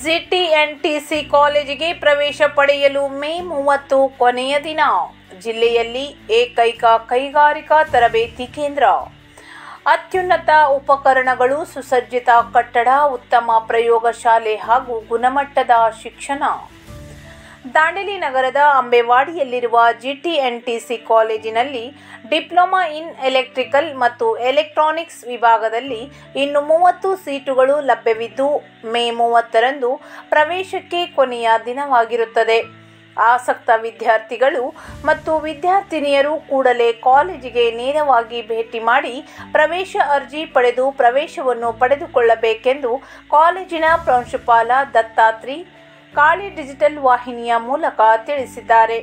ಜಿಟಿಎನ್ಟಿಸಿ ಕಾಲೇಜಿಗೆ ಪ್ರವೇಶ ಪಡೆಯಲು ಮೇ 30 ಕೊನೆಯ ದಿನ. ಜಿಲ್ಲೆಯಲ್ಲಿ ಏಕೈಕ ಕೈಗಾರಿಕಾ ತರಬೇತಿ ಕೇಂದ್ರ. ಅತ್ಯುನ್ನತ ಉಪಕರಣಗಳು, ಸುಸಜ್ಜಿತ ಕಟ್ಟಡ, ಉತ್ತಮ ಪ್ರಯೋಗಶಾಲೆ ಹಾಗೂ ಗುಣಮಟ್ಟದ ಶಿಕ್ಷಣ. ದಾಂಡೇಲಿ ನಗರದ ಅಂಬೇವಾಡಿಯಲ್ಲಿರುವ ಜಿಟಿಎನ್ಟಿಸಿ ಕಾಲೇಜಿನಲ್ಲಿ ಡಿಪ್ಲೊಮಾ ಇನ್ ಎಲೆಕ್ಟ್ರಿಕಲ್ ಮತ್ತು ಎಲೆಕ್ಟ್ರಾನಿಕ್ಸ್ ವಿಭಾಗದಲ್ಲಿ ಇನ್ನು 30 ಸೀಟುಗಳು ಲಭ್ಯವಿದ್ದು, ಮೇ 30ರಂದು ಪ್ರವೇಶಕ್ಕೆ ಕೊನೆಯ ದಿನವಾಗಿರುತ್ತದೆ. ಆಸಕ್ತ ವಿದ್ಯಾರ್ಥಿಗಳು ಮತ್ತು ವಿದ್ಯಾರ್ಥಿನಿಯರು ಕೂಡಲೇ ಕಾಲೇಜಿಗೆ ನೇರವಾಗಿ ಭೇಟಿ ಮಾಡಿ ಪ್ರವೇಶ ಅರ್ಜಿ ಪಡೆದು ಪ್ರವೇಶವನ್ನು ಪಡೆದುಕೊಳ್ಳಬೇಕೆಂದು ಕಾಲೇಜಿನ ಪ್ರಾಂಶುಪಾಲ ದತ್ತಾತ್ರಿ ಕಾಳಿ ಡಿಜಿಟಲ್ ವಾಹಿನಿಯ ಮೂಲಕ ತಿಳಿಸಿದ್ದಾರೆ.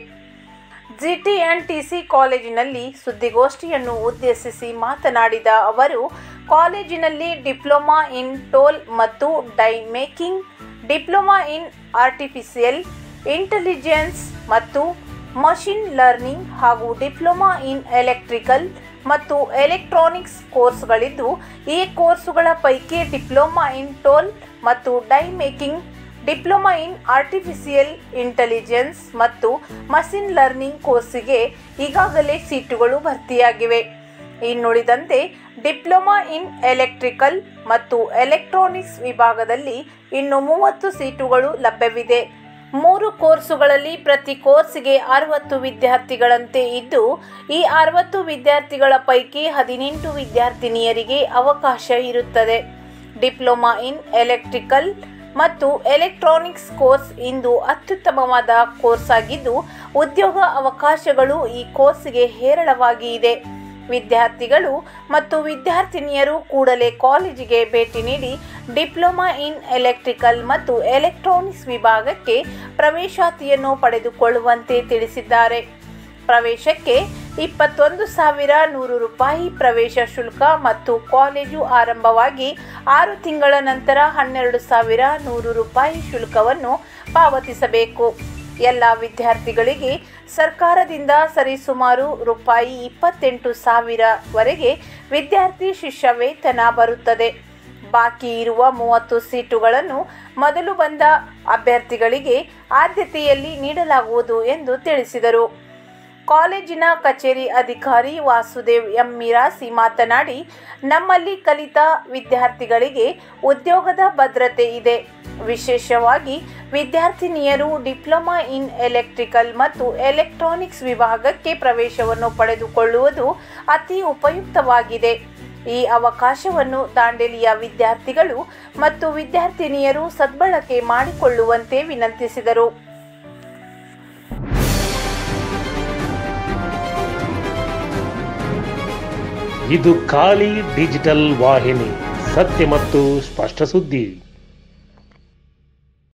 ಜಿಟಿಎನ್ಟಿಸಿ ಕಾಲೇಜಿನಲ್ಲಿ ಸುದ್ದಿಗೋಷ್ಠಿಯನ್ನು ಉದ್ದೇಶಿಸಿ ಮಾತನಾಡಿದ ಅವರು, ಕಾಲೇಜಿನಲ್ಲಿ ಡಿಪ್ಲೊಮಾ ಇನ್ ಟೋಲ್ ಮತ್ತು dye making, diploma in artificial intelligence ಮತ್ತು ಮಷಿನ್ ಲರ್ನಿಂಗ್ ಹಾಗೂ ಡಿಪ್ಲೊಮಾ ಇನ್ ಎಲೆಕ್ಟ್ರಿಕಲ್ ಮತ್ತು ಎಲೆಕ್ಟ್ರಾನಿಕ್ಸ್ ಕೋರ್ಸ್ಗಳಿದ್ದು, ಈ ಕೋರ್ಸುಗಳ ಪೈಕಿ ಡಿಪ್ಲೊಮಾ ಇನ್ ಟೋಲ್ ಮತ್ತು dye making, diploma in artificial intelligence ಮತ್ತು ಮಷಿನ್ ಲರ್ನಿಂಗ್ ಕೋರ್ಸಿಗೆ ಈಗಾಗಲೇ ಸೀಟುಗಳು ಭರ್ತಿಯಾಗಿವೆ. ಇನ್ನುಳಿದಂತೆ ಡಿಪ್ಲೊಮಾ ಇನ್ ಎಲೆಕ್ಟ್ರಿಕಲ್ ಮತ್ತು ಎಲೆಕ್ಟ್ರಾನಿಕ್ಸ್ ವಿಭಾಗದಲ್ಲಿ ಇನ್ನು 30 ಸೀಟುಗಳು ಲಭ್ಯವಿದೆ. 3 ಕೋರ್ಸುಗಳಲ್ಲಿ ಪ್ರತಿ ಕೋರ್ಸಿಗೆ 60 ವಿದ್ಯಾರ್ಥಿಗಳಂತೆ ಇದ್ದು, ಈ 60 ವಿದ್ಯಾರ್ಥಿಗಳ ಪೈಕಿ 18 ವಿದ್ಯಾರ್ಥಿನಿಯರಿಗೆ ಅವಕಾಶ ಇರುತ್ತದೆ. ಡಿಪ್ಲೊಮಾ ಇನ್ ಎಲೆಕ್ಟ್ರಿಕಲ್ ಮತ್ತು ಎಲೆಕ್ಟ್ರಾನಿಕ್ಸ್ ಕೋರ್ಸ್ ಇಂದು ಅತ್ಯುತ್ತಮವಾದ ಕೋರ್ಸ್ ಆಗಿದ್ದು, ಉದ್ಯೋಗ ಅವಕಾಶಗಳು ಈ ಕೋರ್ಸ್ಗೆ ಹೇರಳವಾಗಿ ಇದೆ. ವಿದ್ಯಾರ್ಥಿಗಳು ಮತ್ತು ವಿದ್ಯಾರ್ಥಿನಿಯರು ಕೂಡಲೇ ಕಾಲೇಜಿಗೆ ಭೇಟಿ ನೀಡಿ ಡಿಪ್ಲೊಮಾ ಇನ್ ಎಲೆಕ್ಟ್ರಿಕಲ್ ಮತ್ತು ಎಲೆಕ್ಟ್ರಾನಿಕ್ಸ್ ವಿಭಾಗಕ್ಕೆ ಪ್ರವೇಶಾತಿಯನ್ನು ಪಡೆದುಕೊಳ್ಳುವಂತೆ ತಿಳಿಸಿದ್ದಾರೆ. ಪ್ರವೇಶಕ್ಕೆ 21,100 ರೂಪಾಯಿ ಪ್ರವೇಶ ಶುಲ್ಕ ಮತ್ತು ಕಾಲೇಜು ಆರಂಭವಾಗಿ 6 ತಿಂಗಳ ನಂತರ 12,100 ರೂಪಾಯಿ ಶುಲ್ಕವನ್ನು ಪಾವತಿಸಬೇಕು. ಎಲ್ಲ ವಿದ್ಯಾರ್ಥಿಗಳಿಗೆ ಸರ್ಕಾರದಿಂದ ಸರಿಸುಮಾರು ರೂಪಾಯಿ 28,000 ವರೆಗೆ ವಿದ್ಯಾರ್ಥಿ ಶಿಷ್ಯ ವೇತನ ಬರುತ್ತದೆ. ಬಾಕಿ ಇರುವ 30 ಸೀಟುಗಳನ್ನು ಮೊದಲು ಬಂದ ಅಭ್ಯರ್ಥಿಗಳಿಗೆ ಆದ್ಯತೆಯಲ್ಲಿ ನೀಡಲಾಗುವುದು ಎಂದು ತಿಳಿಸಿದರು. ಕಾಲೇಜಿನ ಕಚೇರಿ ಅಧಿಕಾರಿ ವಾಸುದೇವ್ ಎಂ ಮಿರಾಸಿ ಮಾತನಾಡಿ, ನಮ್ಮಲ್ಲಿ ಕಲಿತ ವಿದ್ಯಾರ್ಥಿಗಳಿಗೆ ಉದ್ಯೋಗದ ಭದ್ರತೆ ಇದೆ. ವಿಶೇಷವಾಗಿ ವಿದ್ಯಾರ್ಥಿನಿಯರು ಡಿಪ್ಲೊಮಾ ಇನ್ ಎಲೆಕ್ಟ್ರಿಕಲ್ ಮತ್ತು ಎಲೆಕ್ಟ್ರಾನಿಕ್ಸ್ ವಿಭಾಗಕ್ಕೆ ಪ್ರವೇಶವನ್ನು ಪಡೆದುಕೊಳ್ಳುವುದು ಅತಿ ಉಪಯುಕ್ತವಾಗಿದೆ. ಈ ಅವಕಾಶವನ್ನು ದಾಂಡೇಲಿಯ ವಿದ್ಯಾರ್ಥಿಗಳು ಮತ್ತು ವಿದ್ಯಾರ್ಥಿನಿಯರು ಸದ್ಬಳಕೆ ಮಾಡಿಕೊಳ್ಳುವಂತೆ ವಿನಂತಿಸಿದರು. ಇದು ಕಾಳಿ ಡಿಜಿಟಲ್ ವಾಹಿನಿ, ಸತ್ಯ ಮತ್ತು ಸ್ಪಷ್ಟ ಸುದ್ದಿ.